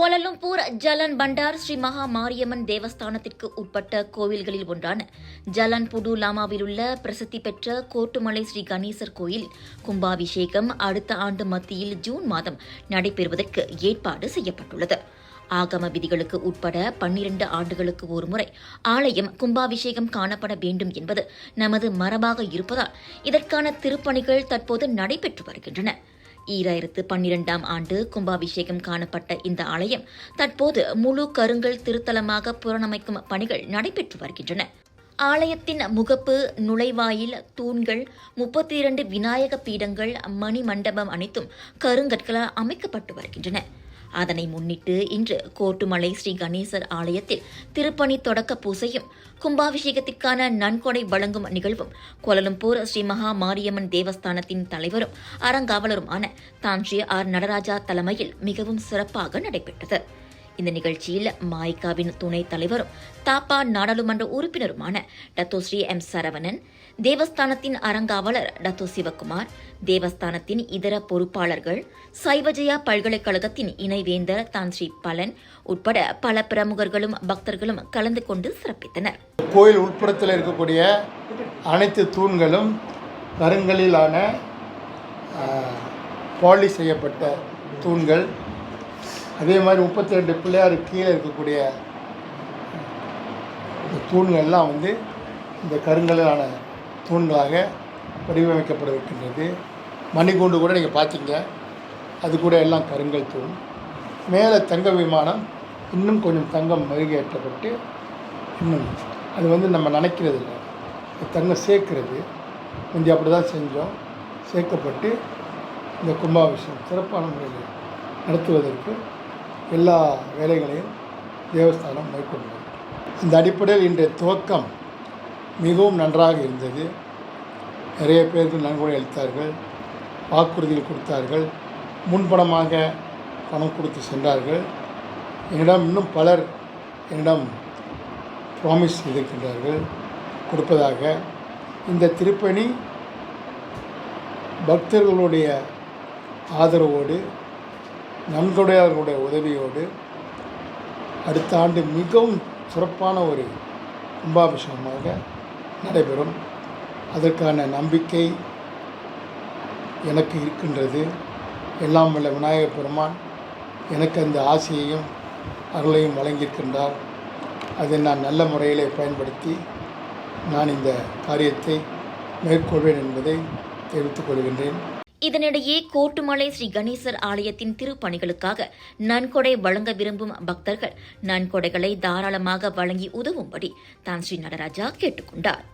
Kuala Lumpur ஜலன் பண்டார் ஸ்ரீ மகா மாரியம்மன் தேவஸ்தானத்திற்கு உட்பட்ட கோவில்களில் ஒன்றான ஜலன் புது லாமாவில் உள்ள பிரசித்தி பெற்ற கோட்டுமலை ஸ்ரீ கணேசர் கோயில் கும்பாபிஷேகம் அடுத்த ஆண்டு மத்தியில் ஜூன் மாதம் நடைபெறுவதற்கு ஏற்பாடு செய்யப்பட்டுள்ளது. ஆகம விதிகளுக்கு உட்பட 12 ஆண்டுகளுக்கு ஒருமுறை ஆலயம் கும்பாபிஷேகம் காணப்பட வேண்டும் என்பது நமது மரபாக இருப்பதால் இதற்கான திருப்பணிகள் தற்போது நடைபெற்று வருகின்றன. 2012ஆம் ஆண்டு கும்பாபிஷேகம் காணப்பட்ட இந்த ஆலயம் தற்போது முழு கருங்கல் திருத்தலமாக புனரமைக்கும் பணிகள் நடைபெற்று வருகின்றன. ஆலயத்தின் முகப்பு, நுழைவாயில், தூண்கள், 32 விநாயக பீடங்கள், மணி மண்டபம் அனைத்தும் கருங்கற்களால் அமைக்கப்பட்டு வருகின்றன. அதனை முன்னிட்டு இன்று கோட்டுமலை ஸ்ரீ கணேசர் ஆலயத்தில் திருப்பணி தொடக்க பூசையும் கும்பாபிஷேகத்திற்கான நன்கொடை வழங்கும் நிகழ்வும் கோலாலம்பூர் ஸ்ரீ மகா மாரியம்மன் தேவஸ்தானத்தின் தலைவரும் அறங்காவலருமான தான் ஸ்ரீ ஆர் நடராஜா தலைமையில் மிகவும் சிறப்பாக நடைபெற்றது. இந்த நிகழ்ச்சியில் மாய்காவின் துணைத் தலைவரும் தாப்பா நாடாளுமன்ற உறுப்பினருமான டத்தோ ஸ்ரீ எம் சரவணன், தேவஸ்தானத்தின் அறங்காவலர் டத்தோ சிவகுமார், தேவஸ்தானத்தின் இதர பொறுப்பாளர்கள், சைவஜயா பல்கலைக்கழகத்தின் இணைவேந்தர் தான் ஸ்ரீ பலன் உட்பட பல பிரமுகர்களும் பக்தர்களும் கலந்து கொண்டு சிறப்பித்தனர். கோயில் உட்புறத்தில் இருக்கக்கூடிய அனைத்து தூண்களும் கருங்கலிலான பாலிஷ் செய்யப்பட்ட தூண்கள். அதே மாதிரி 32 பிள்ளையார் கீழே இருக்கக்கூடிய இந்த தூண்கள்லாம் இந்த கருங்கலான தூண்களாக வடிவமைக்கப்பட்டிருக்கின்றது. மணிக்கூண்டு கூட நீங்கள் பார்த்தீங்க, அது கூட எல்லாம் கருங்கல் தூண். மேலே தங்க விமானம் இன்னும் கொஞ்சம் தங்கம் மெருகேற்றப்பட்டு இன்னும் அது நம்ம நினைக்கிறது இல்லை, தங்கம் சேர்க்கிறது. கொஞ்சம் அப்படி தான் செஞ்சோம். சேர்க்கப்பட்டு இந்த கும்பாபிஷேகம் சிறப்பான முறையில் நடத்துவதற்கு எல்லா வேலைகளையும் தேவஸ்தானம் மேற்கொண்டது. இந்த அடிப்படையில் இன்றைய துவக்கம் மிகவும் நன்றாக இருந்தது. நிறைய பேருக்கு நன்கொடை அளித்தார்கள், வாக்குறுதிகள் கொடுத்தார்கள், முன்பணமாக பணம் கொடுத்து சென்றார்கள். என்னிடம் இன்னும் பலர் என்னிடம் ப்ராமிஸ் செய்திருக்கின்றார்கள் கொடுப்பதாக. இந்த திருப்பணி பக்தர்களுடைய ஆதரவோடு, நன்கொடையாளர்களுடைய உதவியோடு அடுத்த ஆண்டு மிகவும் சிறப்பான ஒரு கும்பாபிஷேகமாக நடைபெறும். அதற்கான நம்பிக்கை எனக்கு இருக்கின்றது. எல்லாம் வல்ல விநாயகப் பெருமான் எனக்கு அந்த ஆசையையும் அருளையும் வழங்கியிருக்கின்றார். அதை நான் நல்ல முறையிலே பயன்படுத்தி நான் இந்த காரியத்தை மேற்கொள்வேன் என்பதை தெரிவித்துக் கொள்கின்றேன். இதனிடையே கோட்டுமலை ஸ்ரீ கணேசர் ஆலயத்தின் திருப்பணிகளுக்காக நன்கொடை வழங்க விரும்பும் பக்தர்கள் நன்கொடைகளை தாராளமாக வழங்கி உதவும்படி தான் ஸ்ரீ நடராஜா கேட்டுக்கொண்டார்.